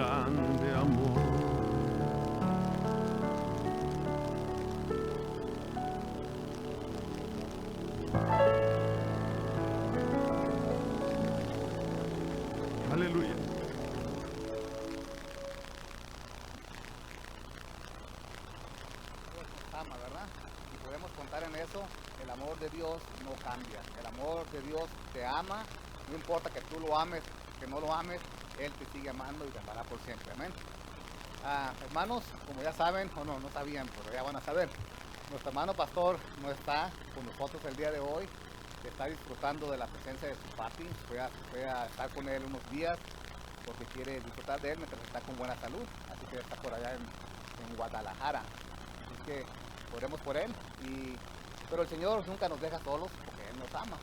grande amor. Aleluya. Nos ama, ¿verdad? Y podemos contar en eso. El amor de Dios no cambia. El amor de Dios te ama. No importa que tú lo ames, que no lo ames, Él te sigue amando y te amará por siempre. Amén. Hermanos, como ya saben, o no sabían, pero ya van a saber, nuestro hermano pastor no está con nosotros el día de hoy. Está disfrutando de la presencia de su papi. Fue a estar con él unos días porque quiere disfrutar de él mientras está con buena salud. Así que está por allá en Guadalajara. Así que oremos por él. Pero el Señor nunca nos deja solos porque Él nos ama.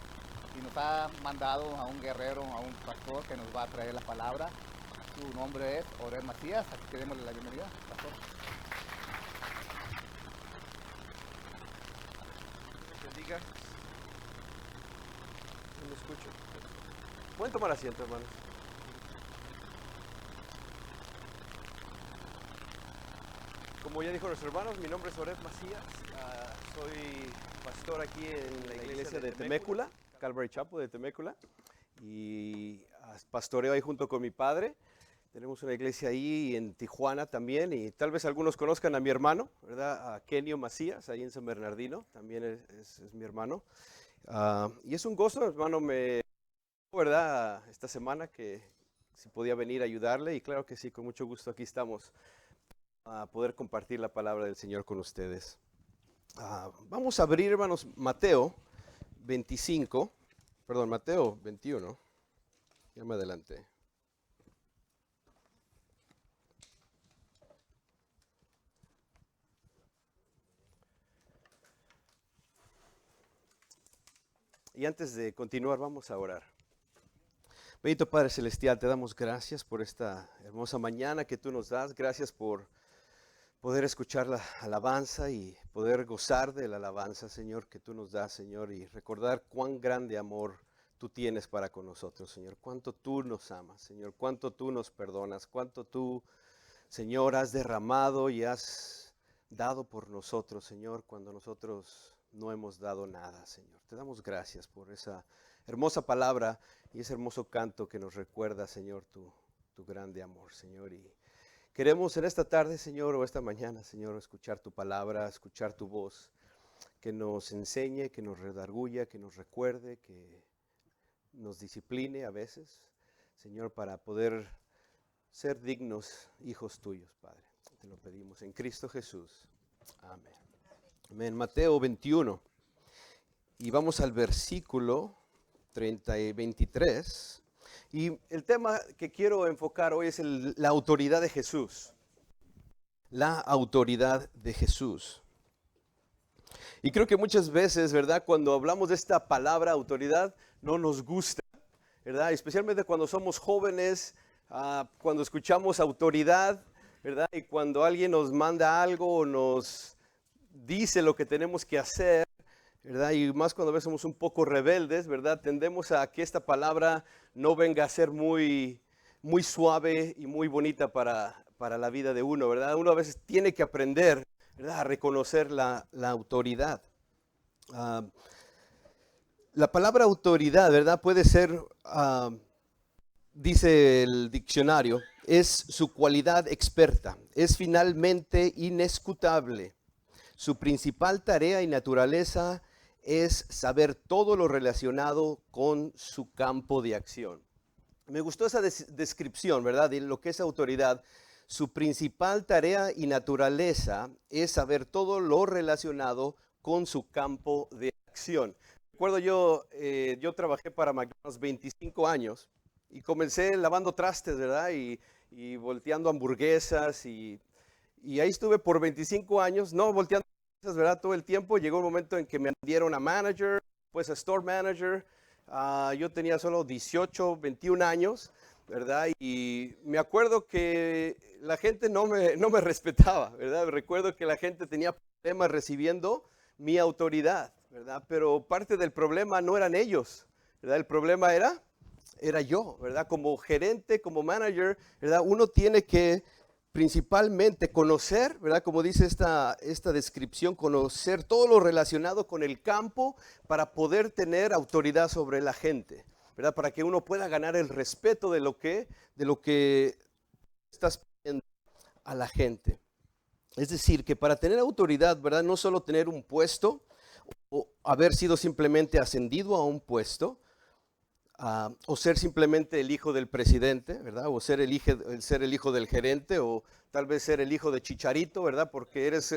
Y nos ha mandado a un guerrero, a un pastor que nos va a traer la palabra. Su nombre es Orel Macías. Así que démosle la bienvenida, pastor. Bendiga. No me escucho. Pueden tomar asiento, hermanos. Como ya dijo nuestro hermano, mi nombre es Orel Macías. Soy pastor aquí en la iglesia de Temécula, Calvary Chapel de Temécula. Y pastoreo ahí junto con mi padre. Tenemos una iglesia ahí en Tijuana también. Y tal vez algunos conozcan a mi hermano, ¿verdad? A Kenio Macías, ahí en San Bernardino. También es mi hermano. Y es un gozo, hermano, ¿verdad? Esta semana que si podía venir a ayudarle. Y claro que sí, con mucho gusto aquí estamos a poder compartir la palabra del Señor con ustedes. Vamos a abrir, hermanos, Mateo 21. Ya me adelanté. Y antes de continuar, vamos a orar. Bendito Padre Celestial, te damos gracias por esta hermosa mañana que tú nos das. Gracias por poder escuchar la alabanza y poder gozar de la alabanza, Señor, que tú nos das, Señor, y recordar cuán grande amor tú tienes para con nosotros, Señor. Cuánto tú nos amas, Señor. Cuánto tú nos perdonas. Cuánto tú, Señor, has derramado y has dado por nosotros, Señor, cuando nosotros no hemos dado nada, Señor. Te damos gracias por esa hermosa palabra y ese hermoso canto que nos recuerda, Señor, tu grande amor, Señor. Y queremos en esta tarde, Señor, o esta mañana, Señor, escuchar tu palabra, escuchar tu voz, que nos enseñe, que nos redarguya, que nos recuerde, que nos discipline a veces, Señor, para poder ser dignos hijos tuyos, Padre. Te lo pedimos en Cristo Jesús. Amén. Amén. Mateo 21. Y vamos al versículo 30 y 23. Y el tema que quiero enfocar hoy es la autoridad de Jesús. La autoridad de Jesús. Y creo que muchas veces, ¿verdad? Cuando hablamos de esta palabra autoridad, no nos gusta, ¿verdad? Especialmente cuando somos jóvenes, cuando escuchamos autoridad, ¿verdad? Y cuando alguien nos manda algo o nos dice lo que tenemos que hacer, ¿verdad? Y más cuando a veces somos un poco rebeldes, ¿verdad? Tendemos a que esta palabra no venga a ser muy, muy suave y muy bonita para la vida de uno, ¿verdad? Uno a veces tiene que aprender, ¿verdad? A reconocer la autoridad. La palabra autoridad, ¿verdad? Puede ser, dice el diccionario, es su cualidad experta, es finalmente inescrutable. Su principal tarea y naturaleza es saber todo lo relacionado con su campo de acción. Me gustó esa descripción, ¿verdad? De lo que es autoridad. Su principal tarea y naturaleza es saber todo lo relacionado con su campo de acción. Recuerdo yo trabajé para McDonald's 25 años y comencé lavando trastes, ¿verdad? Y volteando hamburguesas y ahí estuve por 25 años, no volteando, ¿verdad? Todo el tiempo. Llegó un momento en que me dieron a manager, pues a store manager. Yo tenía solo 18, 21 años, ¿verdad? Y me acuerdo que la gente no me respetaba, ¿verdad? Recuerdo que la gente tenía problemas recibiendo mi autoridad, ¿verdad? Pero parte del problema no eran ellos, ¿verdad? El problema era era yo, ¿verdad? Como gerente, como manager, ¿verdad? Uno tiene que principalmente conocer, ¿verdad? Como dice esta descripción, conocer todo lo relacionado con el campo para poder tener autoridad sobre la gente, ¿verdad? Para que uno pueda ganar el respeto de lo que estás pidiendo a la gente. Es decir, que para tener autoridad, ¿verdad? No solo tener un puesto o haber sido simplemente ascendido a un puesto, o ser simplemente el hijo del presidente, ¿verdad? O ser el hijo del gerente, o tal vez ser el hijo de Chicharito, ¿verdad? Porque eres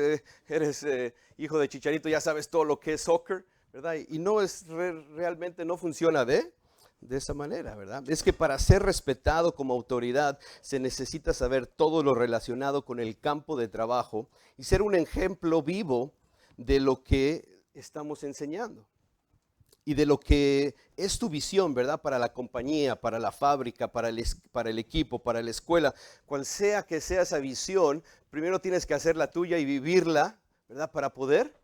hijo de Chicharito, ya sabes todo lo que es soccer, ¿verdad? Y no es realmente no funciona de esa manera, ¿verdad? Es que para ser respetado como autoridad se necesita saber todo lo relacionado con el campo de trabajo y ser un ejemplo vivo de lo que estamos enseñando y de lo que es tu visión, ¿verdad? Para la compañía, para la fábrica, para el equipo, para la escuela. Cual sea que sea esa visión, primero tienes que hacer la tuya y vivirla, ¿verdad? Para poder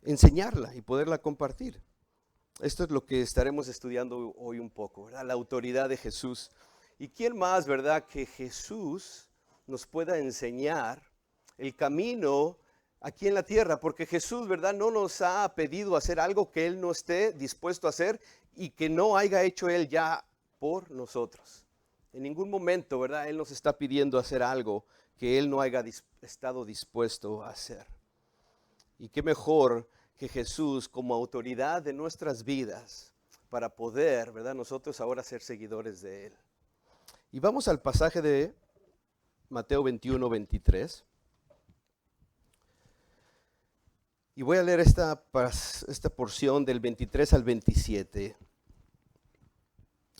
enseñarla y poderla compartir. Esto es lo que estaremos estudiando hoy un poco, ¿verdad? La autoridad de Jesús. ¿Y quién más, verdad? Que Jesús nos pueda enseñar el camino aquí en la tierra, porque Jesús, ¿verdad? No nos ha pedido hacer algo que Él no esté dispuesto a hacer y que no haya hecho Él ya por nosotros. En ningún momento, ¿verdad? Él nos está pidiendo hacer algo que Él no haya estado dispuesto a hacer. Y qué mejor que Jesús como autoridad de nuestras vidas para poder, ¿verdad? Nosotros ahora ser seguidores de Él. Y vamos al pasaje de Mateo 21, 23. Y voy a leer esta porción del 23 al 27.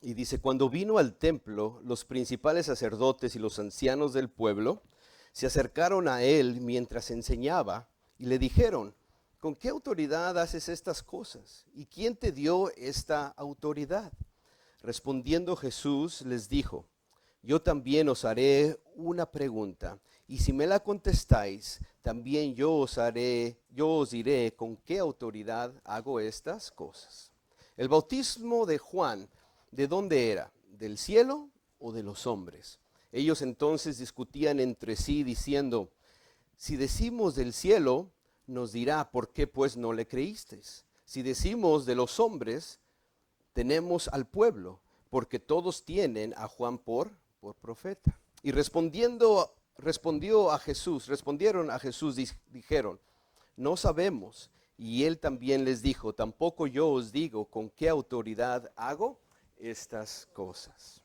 Y dice, cuando vino al templo, los principales sacerdotes y los ancianos del pueblo se acercaron a él mientras enseñaba y le dijeron, ¿con qué autoridad haces estas cosas? ¿Y quién te dio esta autoridad? Respondiendo Jesús les dijo, yo también os haré una pregunta, y si me la contestáis, también yo os diré con qué autoridad hago estas cosas. El bautismo de Juan, ¿de dónde era? ¿Del cielo o de los hombres? Ellos entonces discutían entre sí diciendo, si decimos del cielo, nos dirá, ¿por qué pues no le creísteis? Si decimos de los hombres, tenemos al pueblo, porque todos tienen a Juan por profeta. Y respondieron a Jesús, dijeron, no sabemos. Y él también les dijo, tampoco yo os digo con qué autoridad hago estas cosas.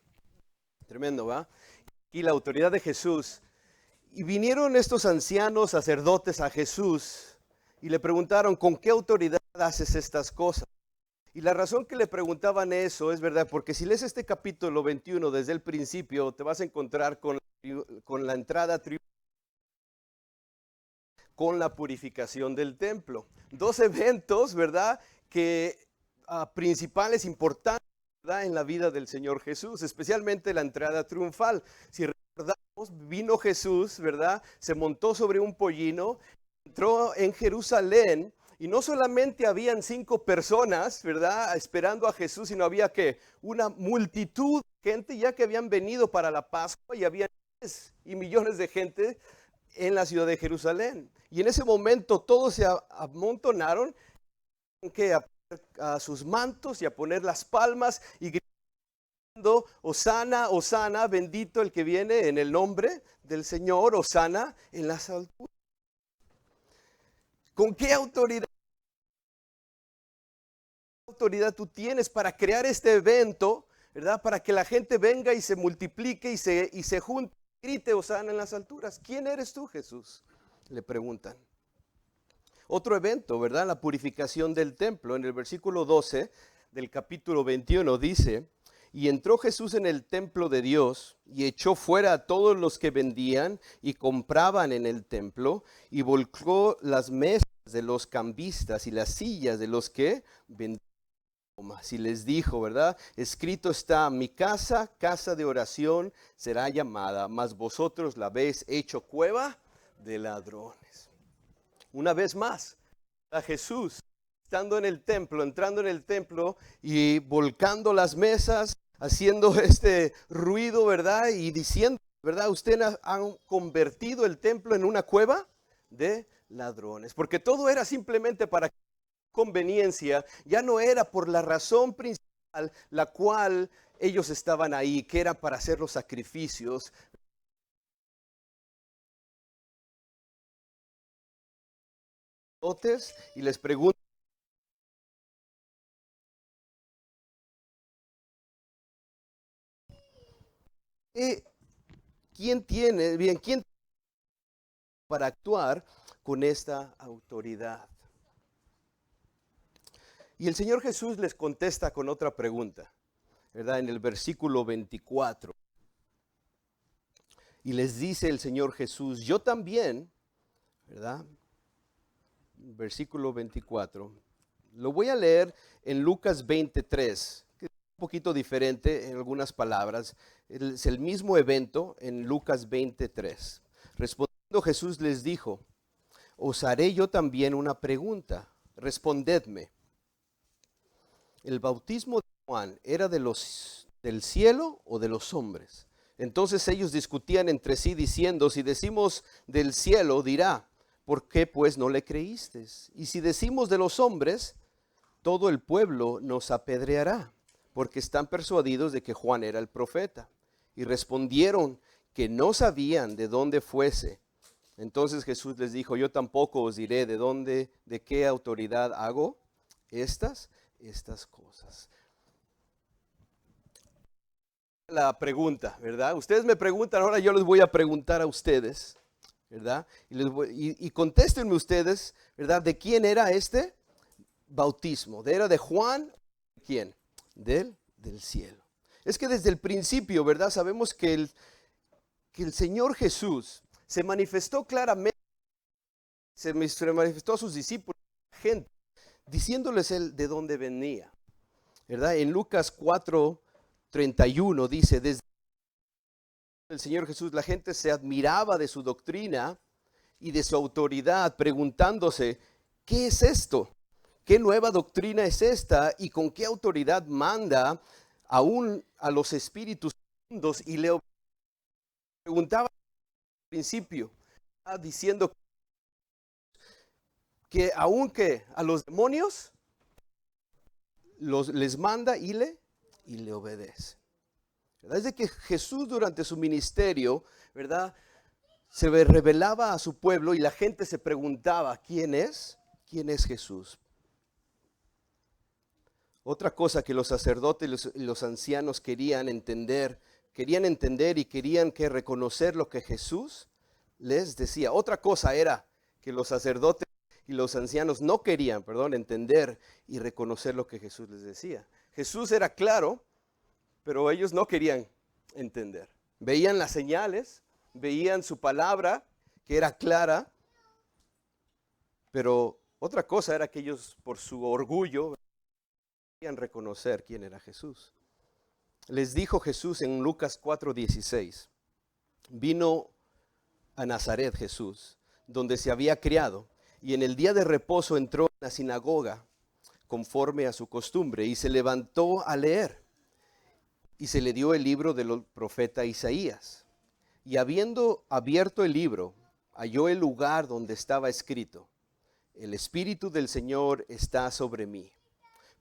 Tremendo, ¿va? Y la autoridad de Jesús. Y vinieron estos ancianos sacerdotes a Jesús y le preguntaron, ¿con qué autoridad haces estas cosas? Y la razón que le preguntaban eso es verdad, porque si lees este capítulo 21 desde el principio, te vas a encontrar con la entrada con la purificación del templo. Dos eventos, ¿verdad? Que principales, importantes, ¿verdad? En la vida del Señor Jesús, especialmente la entrada triunfal. Si recordamos, vino Jesús, ¿verdad? Se montó sobre un pollino, entró en Jerusalén. Y no solamente habían 5 personas, ¿verdad? Esperando a Jesús, sino había que una multitud de gente ya que habían venido para la Pascua y había miles y millones de gente en la ciudad de Jerusalén. Y en ese momento todos se amontonaron a sus mantos y a poner las palmas y gritando, Hosana, Hosana, bendito el que viene en el nombre del Señor, Hosana en las alturas. ¿Con qué autoridad tú tienes para crear este evento, verdad? Para que la gente venga y se multiplique y se junte, grite Hosana en las alturas. ¿Quién eres tú, Jesús? Le preguntan. Otro evento, ¿verdad? La purificación del templo. En el versículo 12 del capítulo 21 dice, y entró Jesús en el templo de Dios y echó fuera a todos los que vendían y compraban en el templo y volcó las mesas de los cambistas y las sillas de los que vendían. Y les dijo, ¿verdad? Escrito está, mi casa, casa de oración será llamada, mas vosotros la habéis hecho cueva de ladrones. Una vez más, a Jesús, estando en el templo, entrando en el templo y volcando las mesas, haciendo este ruido, ¿verdad? Y diciendo, ¿verdad? Ustedes han convertido el templo en una cueva de ladrones, porque todo era simplemente para conveniencia, ya no era por la razón principal la cual ellos estaban ahí, que era para hacer los sacrificios. Y les pregunto, ¿quién para actuar con esta autoridad? Y el Señor Jesús les contesta con otra pregunta, ¿verdad? En el versículo 24. Y les dice el Señor Jesús, yo también, ¿verdad? Versículo 24. Lo voy a leer en Lucas 23, que es un poquito diferente en algunas palabras. Es el mismo evento en Lucas 23. Respondiendo Jesús les dijo, os haré yo también una pregunta, respondedme. ¿El bautismo de Juan era del cielo o de los hombres? Entonces ellos discutían entre sí diciendo, si decimos del cielo, dirá, ¿por qué pues no le creísteis? Y si decimos de los hombres, todo el pueblo nos apedreará, porque están persuadidos de que Juan era el profeta. Y respondieron que no sabían de dónde fuese. Entonces Jesús les dijo, yo tampoco os diré de qué autoridad hago estas cosas. La pregunta, ¿verdad? Ustedes me preguntan, ahora yo les voy a preguntar a ustedes, ¿verdad? Y contéstenme ustedes, ¿verdad? ¿De quién era este bautismo? ¿Era de Juan? ¿Quién? Del cielo. Es que desde el principio, ¿verdad? Sabemos que el Señor Jesús se manifestó claramente, se manifestó a sus discípulos, gente, diciéndoles él de dónde venía, ¿verdad? En Lucas 4:31 dice, desde el Señor Jesús la gente se admiraba de su doctrina y de su autoridad, preguntándose, ¿qué es esto? ¿Qué nueva doctrina es esta? ¿Y con qué autoridad manda aún a los espíritus inmundos? Y le preguntaba al principio, diciendo que aunque a los demonios les manda y le obedece. ¿Verdad? Es de que Jesús durante su ministerio, ¿verdad? Se revelaba a su pueblo y la gente se preguntaba, ¿quién es? ¿Quién es Jesús? Otra cosa que los sacerdotes y los ancianos querían entender y querían que reconocer lo que Jesús les decía. Otra cosa era que los sacerdotes y los ancianos no querían, entender y reconocer lo que Jesús les decía. Jesús era claro, pero ellos no querían entender. Veían las señales, veían su palabra, que era clara, pero otra cosa era que ellos, por su orgullo, no querían reconocer quién era Jesús. Les dijo Jesús en Lucas 4:16, vino a Nazaret Jesús, donde se había criado, y en el día de reposo entró en la sinagoga, conforme a su costumbre, y se levantó a leer. Y se le dio el libro del profeta Isaías. Y habiendo abierto el libro, halló el lugar donde estaba escrito, el Espíritu del Señor está sobre mí,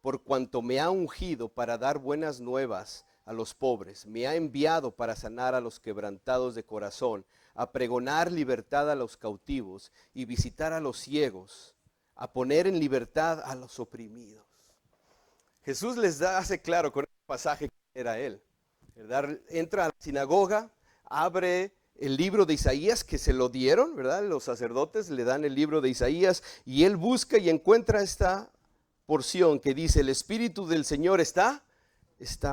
por cuanto me ha ungido para dar buenas nuevas a los pobres, me ha enviado para sanar a los quebrantados de corazón, a pregonar libertad a los cautivos y visitar a los ciegos, a poner en libertad a los oprimidos. Jesús les hace claro con este pasaje que era él, ¿verdad? Entra a la sinagoga, abre el libro de Isaías que se lo dieron, ¿verdad? Los sacerdotes le dan el libro de Isaías y él busca y encuentra esta porción que dice, el Espíritu del Señor está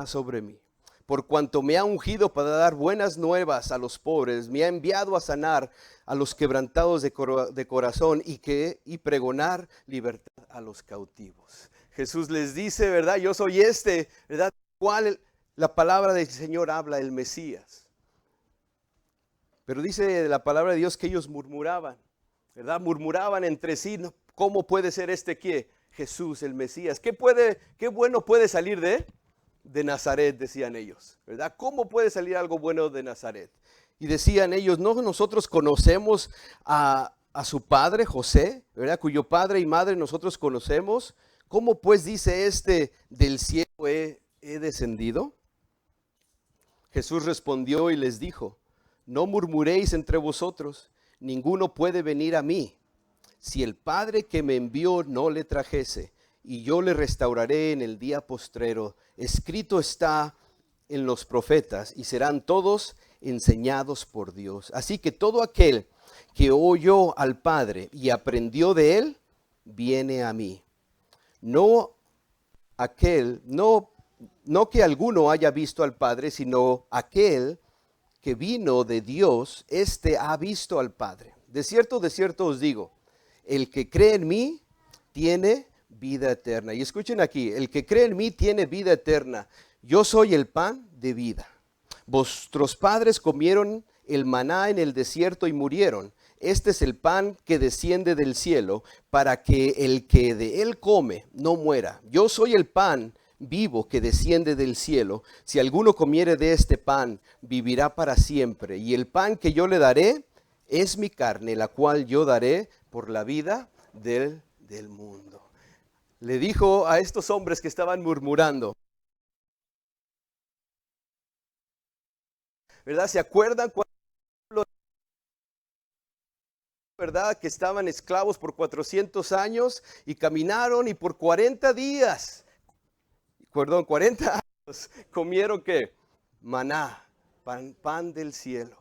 sobre mí. Por cuanto me ha ungido para dar buenas nuevas a los pobres, me ha enviado a sanar a los quebrantados de corazón y pregonar libertad a los cautivos. Jesús les dice, ¿verdad? Yo soy ¿verdad? ¿Cuál la palabra del Señor habla? El Mesías. Pero dice la palabra de Dios que ellos murmuraban, ¿verdad? Murmuraban entre sí, ¿cómo puede ser ¿qué? Jesús, el Mesías. ¿Qué bueno puede salir de de Nazaret, decían ellos, ¿verdad? ¿Cómo puede salir algo bueno de Nazaret? Y decían ellos, no, nosotros conocemos a su padre, José, ¿verdad? Cuyo padre y madre nosotros conocemos. ¿Cómo pues dice del cielo he descendido? Jesús respondió y les dijo, no murmuréis entre vosotros, ninguno puede venir a mí, si el Padre que me envió no le trajese, y yo le restauraré en el día postrero. Escrito está en los profetas, y serán todos enseñados por Dios. Así que todo aquel que oyó al Padre y aprendió de él, viene a mí. No que alguno haya visto al Padre, sino aquel que vino de Dios, éste ha visto al Padre. De cierto os digo, el que cree en mí tiene vida eterna. Y escuchen aquí, el que cree en mí tiene vida eterna. Yo soy el pan de vida. Vuestros padres comieron el maná en el desierto y murieron. Este es el pan que desciende del cielo, para que el que de él come no muera. Yo soy el pan vivo que desciende del cielo. Si alguno comiere de este pan, vivirá para siempre. Y el pan que yo le daré es mi carne, la cual yo daré por la vida del mundo. Le dijo a estos hombres que estaban murmurando, ¿verdad? ¿Se acuerdan cuando, verdad, que estaban esclavos por 400 años y caminaron y por 40 días, 40 años, comieron ¿qué? Maná, pan del cielo.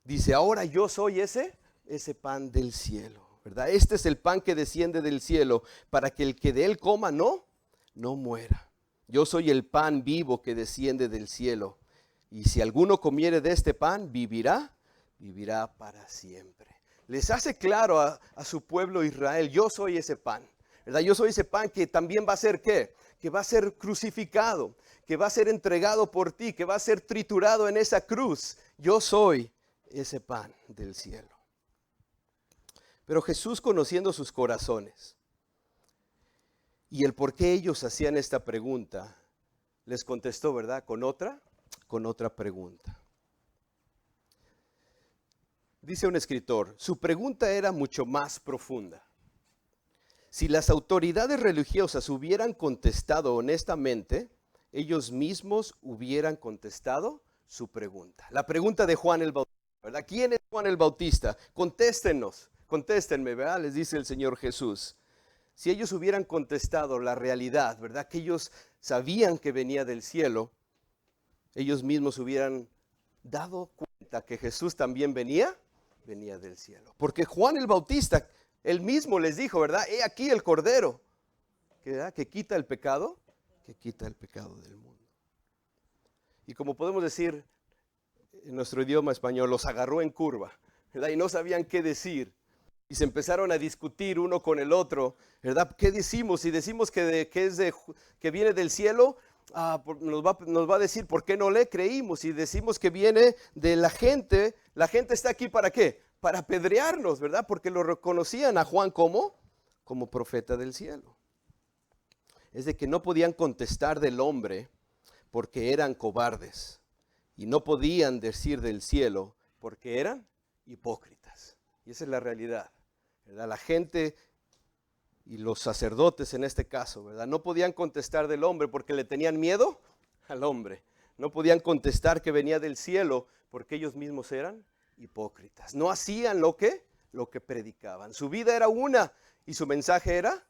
Dice, ahora yo soy ese pan del cielo, ¿verdad? Este es el pan que desciende del cielo, para que el que de él coma no muera. Yo soy el pan vivo que desciende del cielo. Y si alguno comiere de este pan, vivirá para siempre. Les hace claro a su pueblo Israel, yo soy ese pan, ¿verdad? Yo soy ese pan que también va a ser ¿qué? Que va a ser crucificado, que va a ser entregado por ti, que va a ser triturado en esa cruz. Yo soy ese pan del cielo. Pero Jesús, conociendo sus corazones y el por qué ellos hacían esta pregunta, les contestó, ¿verdad? Con otra pregunta. Dice un escritor, su pregunta era mucho más profunda. Si las autoridades religiosas hubieran contestado honestamente, ellos mismos hubieran contestado su pregunta. La pregunta de Juan el Bautista, ¿verdad? ¿Quién es Juan el Bautista? Contéstenme, ¿verdad? Les dice el Señor Jesús. Si ellos hubieran contestado la realidad, ¿verdad? Que ellos sabían que venía del cielo, ellos mismos hubieran dado cuenta que Jesús también venía del cielo. Porque Juan el Bautista, él mismo les dijo, ¿verdad? He aquí el Cordero, que quita el pecado del mundo. Y como podemos decir en nuestro idioma español, los agarró en curva, ¿verdad? Y no sabían qué decir. Y se empezaron a discutir uno con el otro, ¿verdad? ¿Qué decimos? Si decimos que viene del cielo, nos va a decir por qué no le creímos. Si decimos que viene de la gente está aquí ¿para qué? Para apedrearnos, ¿verdad? Porque lo reconocían a Juan como profeta del cielo. Es de que no podían contestar del hombre porque eran cobardes, y no podían decir del cielo porque eran hipócritas. Y esa es la realidad, ¿verdad? La gente y los sacerdotes en este caso, ¿verdad? No podían contestar del hombre porque le tenían miedo al hombre. No podían contestar que venía del cielo porque ellos mismos eran hipócritas. No hacían lo que predicaban. Su vida era una y su mensaje era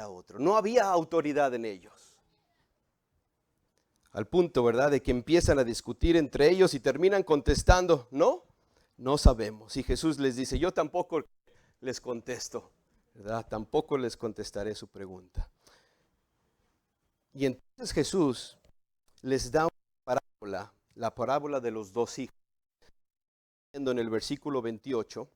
otro. No había autoridad en ellos. Al punto, ¿verdad?, de que empiezan a discutir entre ellos y terminan contestando, no sabemos. Y Jesús les dice, yo tampoco les contesto, ¿verdad? Tampoco les contestaré su pregunta. Y entonces Jesús les da una parábola, la parábola de los dos hijos. En el versículo 28.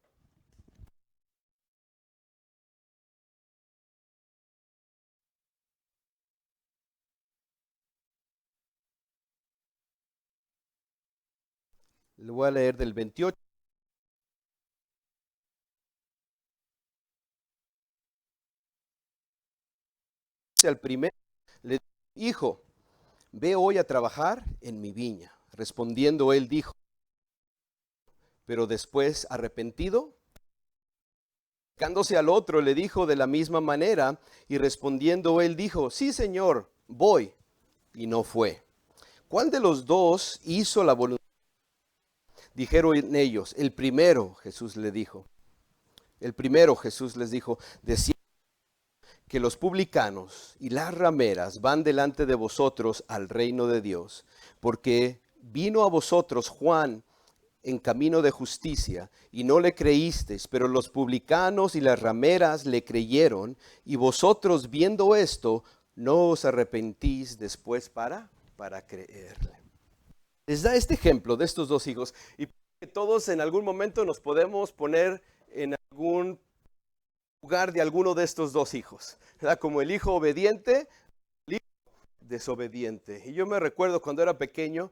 Le voy a leer del 28. Al primero le dijo, hijo, ve hoy a trabajar en mi viña. Respondiendo él dijo, pero después arrepentido, acercándose al otro le dijo de la misma manera, y respondiendo él dijo, sí Señor, voy, y no fue. ¿Cuál de los dos hizo la voluntad? Dijeron ellos, el primero. Jesús le dijo, el primero. Jesús les dijo, de cierto que los publicanos y las rameras van delante de vosotros al reino de Dios, porque vino a vosotros Juan en camino de justicia, y no le creísteis, pero los publicanos y las rameras le creyeron, y vosotros viendo esto, no os arrepentís después para creerle. Les da este ejemplo de estos dos hijos, y todos en algún momento nos podemos poner en algún lugar de alguno de estos dos hijos, ¿verdad? Como el hijo obediente, el hijo desobediente. Y yo me recuerdo cuando era pequeño,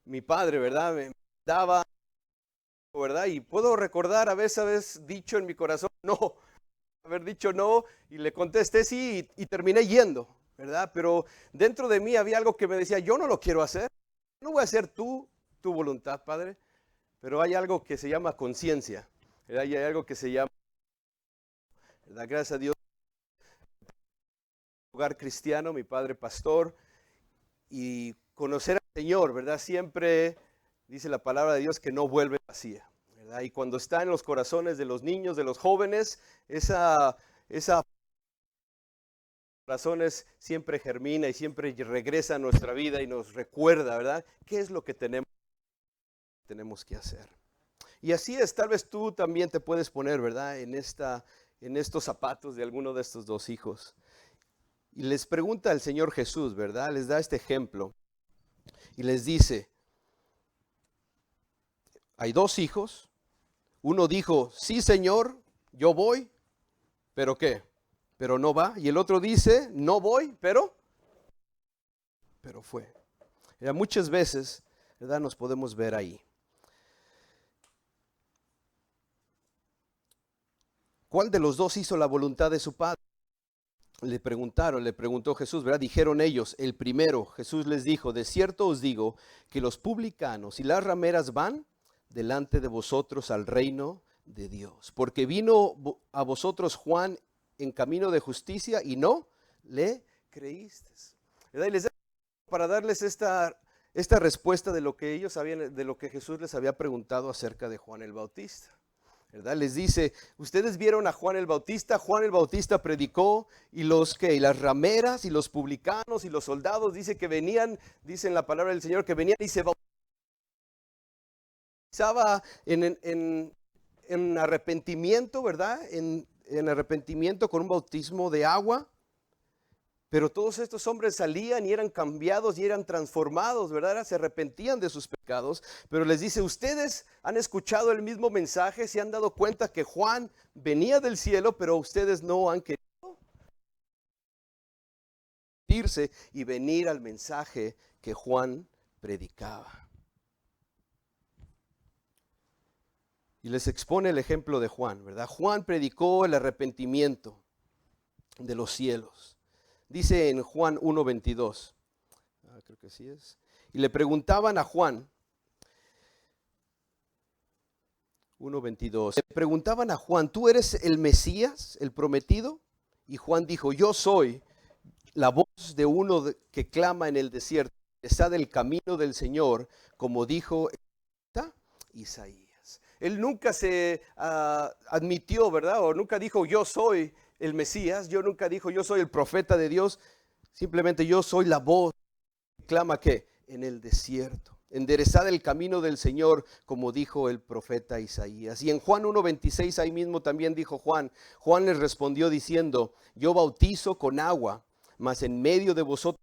mi padre, ¿verdad? Me daba, ¿verdad? Y puedo recordar a veces dicho en mi corazón, no, haber dicho no, y le contesté sí, y terminé yendo, ¿verdad? Pero dentro de mí había algo que me decía, yo no lo quiero hacer, no voy a hacer tu voluntad, Padre. Pero hay algo que se llama conciencia, ¿verdad? Y hay algo que se llama, ¿verdad? Gracias a Dios, hogar cristiano, mi padre pastor, y conocer al Señor, ¿verdad? Siempre dice la palabra de Dios que no vuelve vacía, ¿verdad? Y cuando está en los corazones de los niños, de los jóvenes, esa corazones siempre germina y siempre regresa a nuestra vida y nos recuerda, ¿verdad? ¿Qué es lo que tenemos que hacer? Y así es, tal vez tú también te puedes poner, ¿verdad? En estos zapatos de alguno de estos dos hijos. Y les pregunta el Señor Jesús, ¿verdad? Les da este ejemplo y les dice, hay dos hijos, uno dijo, sí Señor, yo voy, pero ¿qué? Pero no va. Y el otro dice, no voy, pero fue. Muchas veces, ¿verdad? Nos podemos ver ahí. ¿Cuál de los dos hizo la voluntad de su padre? Le preguntó Jesús, ¿verdad? Dijeron ellos, el primero. Jesús les dijo, de cierto os digo que los publicanos y las rameras van delante de vosotros al reino de Dios. Porque vino a vosotros Juan en camino de justicia y no le creísteis. ¿Verdad? Y les da para darles esta respuesta de lo que ellos habían, de lo que Jesús les había preguntado acerca de Juan el Bautista. ¿Verdad? Les dice, ustedes vieron a Juan el Bautista predicó, y las rameras y los publicanos y los soldados, dice que venían, dice en la palabra del Señor, que venían y se bautizaba en arrepentimiento, ¿verdad? En arrepentimiento con un bautismo de agua. Pero todos estos hombres salían y eran cambiados y eran transformados, ¿verdad? Se arrepentían de sus pecados. Pero les dice, ustedes han escuchado el mismo mensaje, se han dado cuenta que Juan venía del cielo, pero ustedes no han querido irse y venir al mensaje que Juan predicaba. Y les expone el ejemplo de Juan, ¿verdad? Juan predicó el arrepentimiento de los cielos. Dice en Juan 1:22, creo que sí es, y le preguntaban a Juan, 1:22, le preguntaban a Juan, ¿tú eres el Mesías, el prometido? Y Juan dijo, yo soy la voz de uno que clama en el desierto, está del camino del Señor, como dijo Isaías. Él nunca se admitió, ¿verdad? O nunca dijo, yo soy el Mesías, yo nunca dijo, yo soy el profeta de Dios. Simplemente yo soy la voz que clama que en el desierto, enderezad el camino del Señor, como dijo el profeta Isaías. Y en Juan 1:26 ahí mismo también dijo Juan les respondió diciendo, yo bautizo con agua, mas en medio de vosotros,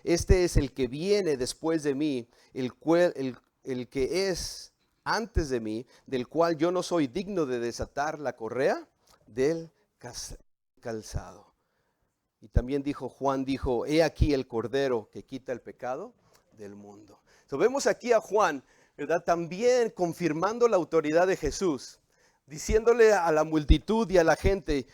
este es el que viene después de mí, el que es antes de mí, del cual yo no soy digno de desatar la correa del calzado. Y también Juan dijo, he aquí el Cordero que quita el pecado del mundo. Entonces vemos aquí a Juan, ¿verdad? También confirmando la autoridad de Jesús, diciéndole a la multitud y a la gente,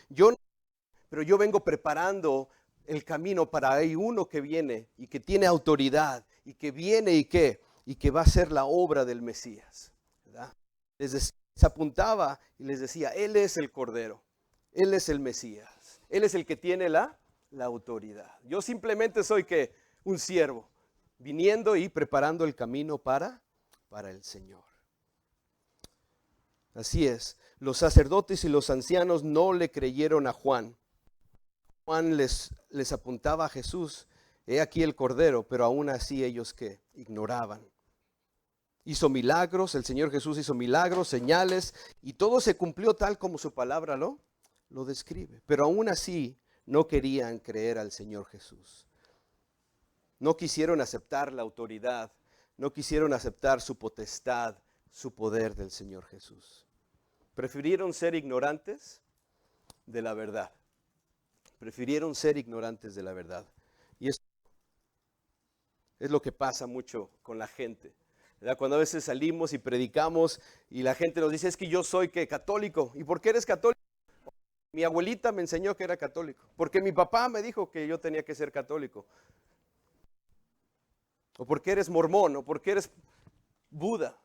pero yo vengo preparando el camino para hay uno que viene y que tiene autoridad y que viene y que va a ser la obra del Mesías, ¿verdad? Les apuntaba y les decía, Él es el Cordero, Él es el Mesías, Él es el que tiene la autoridad. Yo simplemente soy un siervo, viniendo y preparando el camino para el Señor. Así es, los sacerdotes y los ancianos no le creyeron a Juan. Juan les apuntaba a Jesús, he aquí el Cordero, pero aún así ellos ignoraban. Hizo milagros, el Señor Jesús hizo milagros, señales, y todo se cumplió tal como su palabra lo describe. Pero aún así no querían creer al Señor Jesús. No quisieron aceptar la autoridad, no quisieron aceptar su potestad, su poder del Señor Jesús. Prefirieron ser ignorantes de la verdad. Prefirieron ser ignorantes de la verdad. Y eso es lo que pasa mucho con la gente, ¿verdad? Cuando a veces salimos y predicamos y la gente nos dice, es que yo soy católico. ¿Y por qué eres católico? Mi abuelita me enseñó que era católico. Porque mi papá me dijo que yo tenía que ser católico. O porque eres mormón, o porque eres Buda.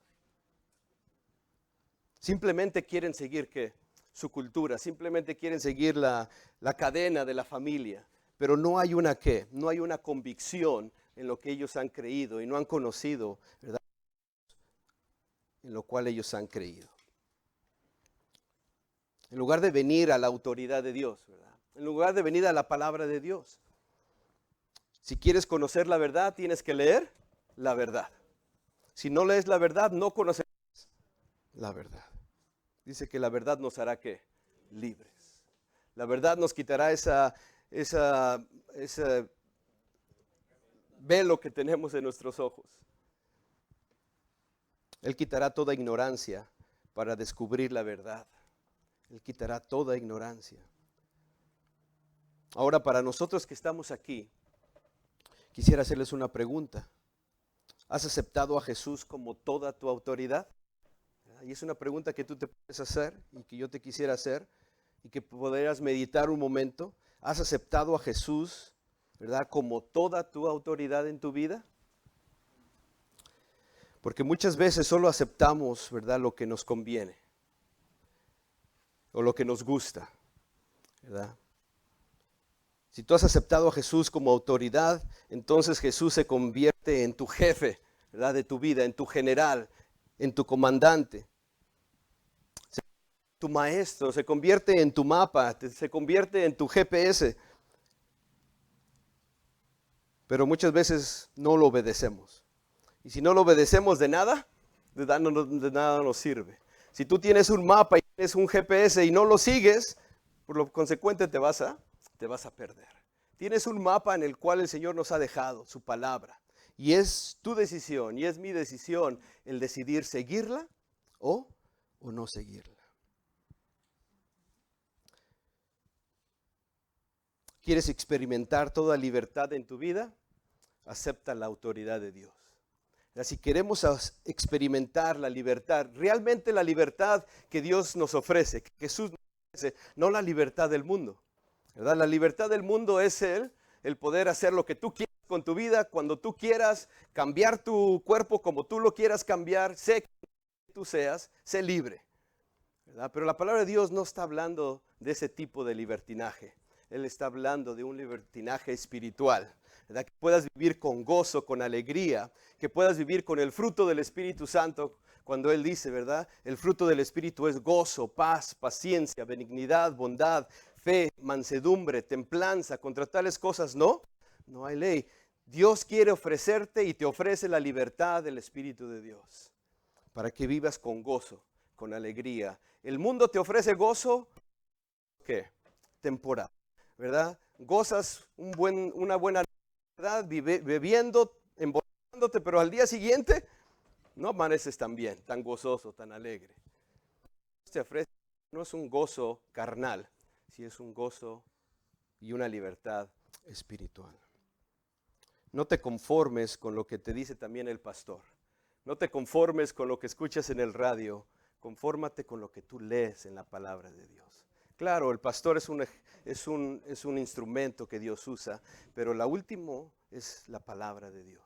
Simplemente quieren seguir su cultura, simplemente quieren seguir la cadena de la familia, pero no hay una convicción en lo que ellos han creído y no han conocido, ¿verdad? En lo cual ellos han creído. En lugar de venir a la autoridad de Dios, ¿verdad? En lugar de venir a la palabra de Dios. Si quieres conocer la verdad, tienes que leer la verdad. Si no lees la verdad, no conocerás la verdad. Dice que la verdad nos hará libres. La verdad nos quitará esa velo que tenemos en nuestros ojos. Él quitará toda ignorancia para descubrir la verdad. Él quitará toda ignorancia. Ahora, para nosotros que estamos aquí, quisiera hacerles una pregunta. ¿Has aceptado a Jesús como toda tu autoridad? Y es una pregunta que tú te puedes hacer y que yo te quisiera hacer y que podrías meditar un momento. ¿Has aceptado a Jesús, verdad, como toda tu autoridad en tu vida? Porque muchas veces solo aceptamos, verdad, lo que nos conviene o lo que nos gusta, ¿verdad? Si tú has aceptado a Jesús como autoridad, entonces Jesús se convierte en tu jefe, ¿verdad?, de tu vida, en tu general, en tu comandante. Tu maestro, se convierte en tu mapa, se convierte en tu GPS. Pero muchas veces no lo obedecemos. Y si no lo obedecemos de nada nos sirve. Si tú tienes un mapa y tienes un GPS y no lo sigues, por lo consecuente te vas a perder. Tienes un mapa en el cual el Señor nos ha dejado su palabra. Y es tu decisión y es mi decisión el decidir seguirla o no seguirla. ¿Quieres experimentar toda libertad en tu vida? Acepta la autoridad de Dios. Si queremos experimentar la libertad, realmente la libertad que Dios nos ofrece, que Jesús nos ofrece, no la libertad del mundo, ¿verdad? La libertad del mundo es el poder hacer lo que tú quieras con tu vida, cuando tú quieras, cambiar tu cuerpo como tú lo quieras cambiar, sé que tú seas, sé libre, ¿verdad? Pero la palabra de Dios no está hablando de ese tipo de libertinaje. Él está hablando de un libertinaje espiritual, ¿verdad? Que puedas vivir con gozo, con alegría, que puedas vivir con el fruto del Espíritu Santo, cuando Él dice, ¿verdad? El fruto del Espíritu es gozo, paz, paciencia, benignidad, bondad, fe, mansedumbre, templanza. Contra tales cosas no hay ley. Dios quiere ofrecerte y te ofrece la libertad del Espíritu de Dios, para que vivas con gozo, con alegría. El mundo te ofrece gozo, ¿qué? Temporal, ¿verdad? Gozas una buena, ¿verdad? Bebiendo, emborrachándote, pero al día siguiente no amaneces tan bien, tan gozoso, tan alegre. Te ofrece, no es un gozo carnal, sí es un gozo y una libertad espiritual. No te conformes con lo que te dice también el pastor, No te conformes con lo que escuchas en el radio, confórmate con lo que tú lees en la palabra de Dios. Claro, el pastor es un instrumento que Dios usa, pero la última es la palabra de Dios.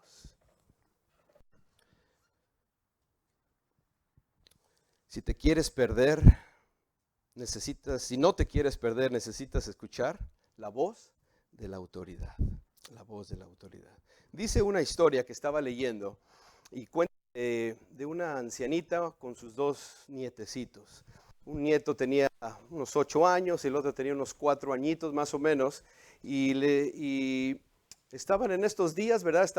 Si te quieres perder, si no te quieres perder, necesitas escuchar la voz de la autoridad. La voz de la autoridad. Dice una historia que estaba leyendo y cuenta de una ancianita con sus 2 nietecitos. Un nieto tenía unos 8 años, el otro tenía unos 4 añitos más o menos, y estaban en estos días, ¿verdad?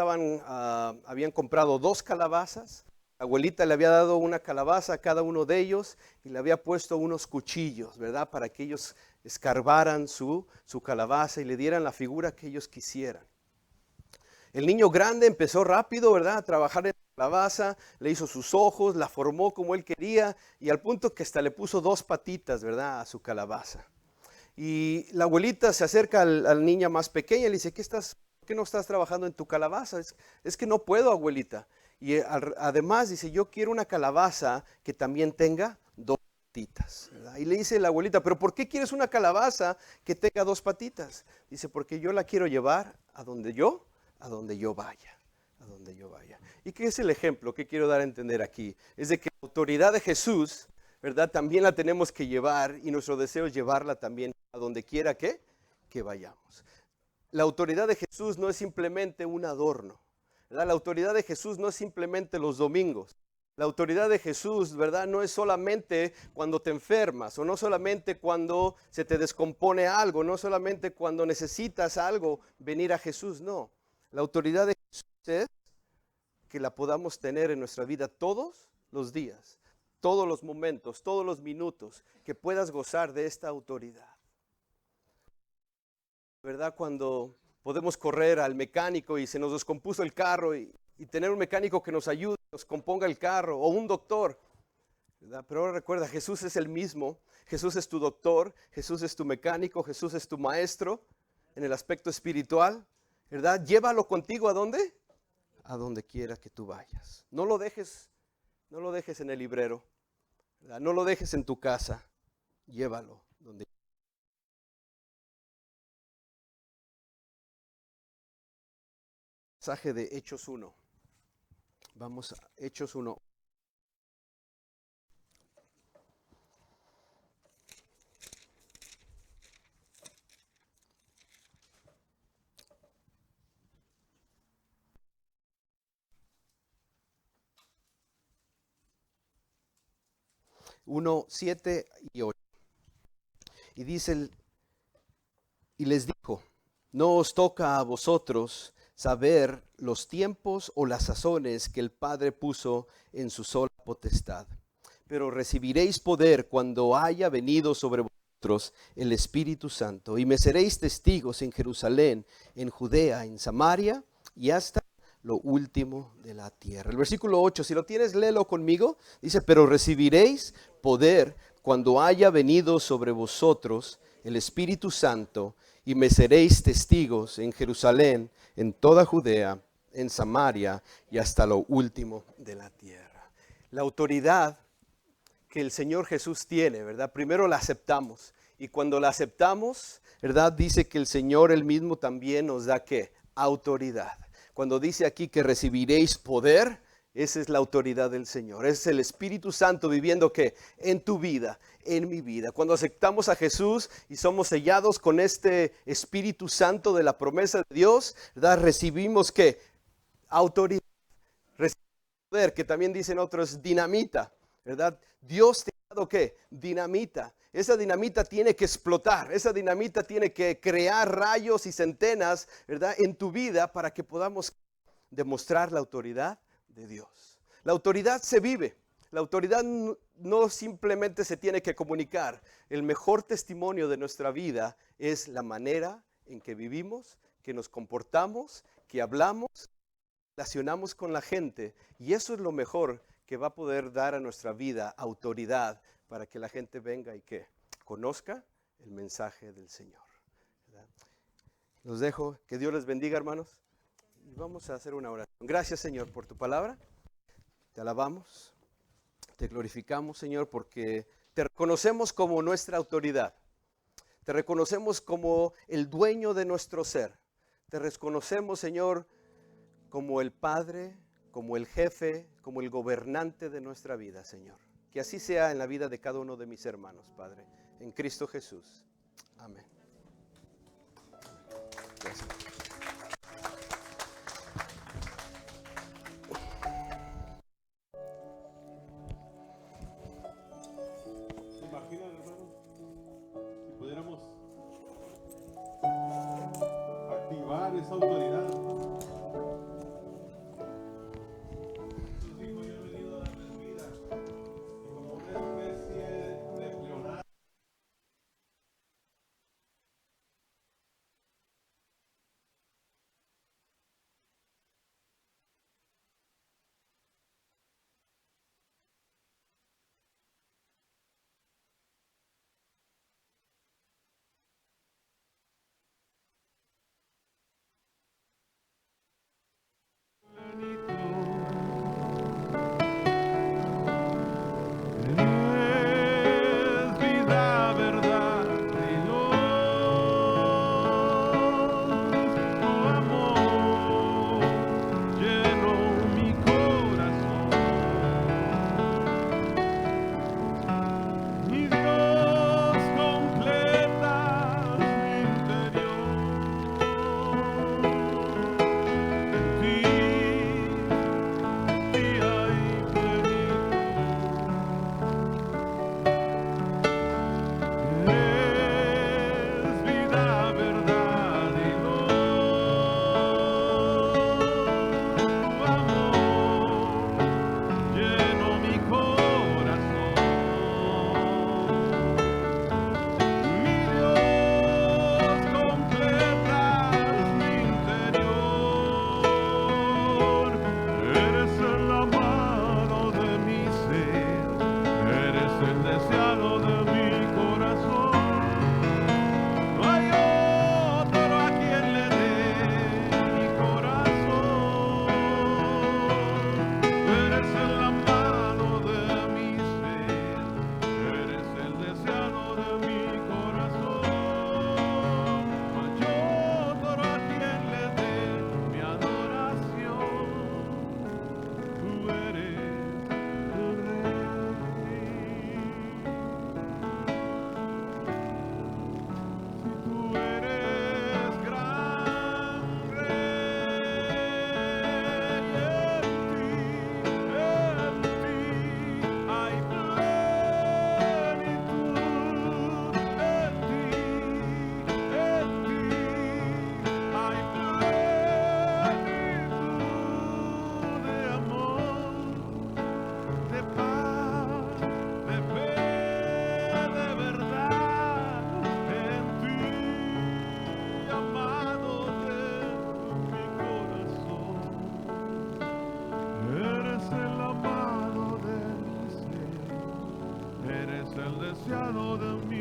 Habían comprado 2 calabazas. La abuelita le había dado una calabaza a cada uno de ellos y le había puesto unos cuchillos, ¿verdad? Para que ellos escarbaran su calabaza y le dieran la figura que ellos quisieran. El niño grande empezó rápido, ¿verdad? A trabajar en la calabaza, le hizo sus ojos, la formó como él quería y al punto que hasta le puso 2 patitas, ¿verdad? A su calabaza. Y la abuelita se acerca al niña más pequeña y le dice, ¿por qué no estás trabajando en tu calabaza? Es que no puedo, abuelita. Y además dice, yo quiero una calabaza que también tenga 2 patitas, ¿verdad? Y le dice la abuelita, ¿pero por qué quieres una calabaza que tenga 2 patitas? Dice, porque yo la quiero llevar a donde yo vaya, a donde yo vaya. ¿Y qué es el ejemplo que quiero dar a entender aquí? Es de que la autoridad de Jesús, ¿verdad? También la tenemos que llevar y nuestro deseo es llevarla también a donde quiera que vayamos. La autoridad de Jesús no es simplemente un adorno, ¿verdad? La autoridad de Jesús no es simplemente los domingos. La autoridad de Jesús, ¿verdad? No es solamente cuando te enfermas o no solamente cuando se te descompone algo, no solamente cuando necesitas algo, venir a Jesús, no. La autoridad de Jesús es que la podamos tener en nuestra vida todos los días, todos los momentos, todos los minutos, que puedas gozar de esta autoridad. ¿Verdad? Cuando podemos correr al mecánico y se nos descompuso el carro y tener un mecánico que nos ayude, nos componga el carro o un doctor, ¿verdad? Pero ahora recuerda, Jesús es el mismo, Jesús es tu doctor, Jesús es tu mecánico, Jesús es tu maestro en el aspecto espiritual, ¿verdad? Llévalo contigo ¿a dónde? A donde quiera que tú vayas. No lo dejes en el librero, ¿verdad? No lo dejes en tu casa, llévalo donde pasaje de Hechos 1. Vamos a Hechos 1. Uno, 7 y 8. Y dice, y les dijo, no os toca a vosotros saber los tiempos o las sazones que el Padre puso en su sola potestad, pero recibiréis poder cuando haya venido sobre vosotros el Espíritu Santo, y me seréis testigos en Jerusalén, en Judea, en Samaria y hasta lo último de la tierra. El versículo 8, si lo tienes, léelo conmigo. Dice, pero recibiréis poder cuando haya venido sobre vosotros el Espíritu Santo, y me seréis testigos en Jerusalén, en toda Judea, en Samaria y hasta lo último de la tierra. La autoridad que el Señor Jesús tiene, ¿verdad? Primero la aceptamos, y cuando la aceptamos, ¿verdad? Dice que el Señor él mismo también nos da ¿qué? Autoridad. Cuando dice aquí que recibiréis poder, esa es la autoridad del Señor. Es el Espíritu Santo viviendo ¿qué? En tu vida, en mi vida. Cuando aceptamos a Jesús y somos sellados con este Espíritu Santo de la promesa de Dios, ¿verdad? Recibimos ¿qué? Autoridad. Recibimos poder, que también dicen otros dinamita, ¿verdad? Dios te ha dado ¿qué? Dinamita. Esa dinamita tiene que explotar, esa dinamita tiene que crear rayos y centenas, ¿verdad? En tu vida para que podamos demostrar la autoridad de Dios. La autoridad se vive. La autoridad no simplemente se tiene que comunicar. El mejor testimonio de nuestra vida es la manera en que vivimos, que nos comportamos, que hablamos, relacionamos con la gente. Y eso es lo mejor que va a poder dar a nuestra vida autoridad para que la gente venga y que conozca el mensaje del Señor, ¿verdad? Los dejo. Que Dios les bendiga, hermanos. Y vamos a hacer una oración. Gracias, Señor, por tu palabra. Te alabamos, te glorificamos, Señor, porque te reconocemos como nuestra autoridad. Te reconocemos como el dueño de nuestro ser. Te reconocemos, Señor, como el Padre, como el jefe, como el gobernante de nuestra vida, Señor. Que así sea en la vida de cada uno de mis hermanos, Padre, en Cristo Jesús. Amén. Gracias. ¿Se imaginan, hermanos? Si pudiéramos activar esa autoridad. Jesús dijo, yo he venido a darles vida. Y como una especie de pleonasmo. Es vida, verdad y tu amor llenó mi corazón. Mi Dios, completas mi interior. En ti hay plenitud. Es vida, verdad y tu amor llenó mi corazón. Mi Dios, completas mi interior. Eres el amado de mi ser, eres el deseado de mi corazón. No hay otro a quien le dé mi corazón. Eres el amado de mi ser, eres el deseado de mi corazón. No hay otro a quien le dé mi adoración. Tú eres el Rey. Si tú eres gran Rey, en ti hay plenitud. En ti hay plenitud de amor, de paz, de fe, de verdad. En ti, amado de mi corazón, eres el amado de mi ser, eres el deseado de mi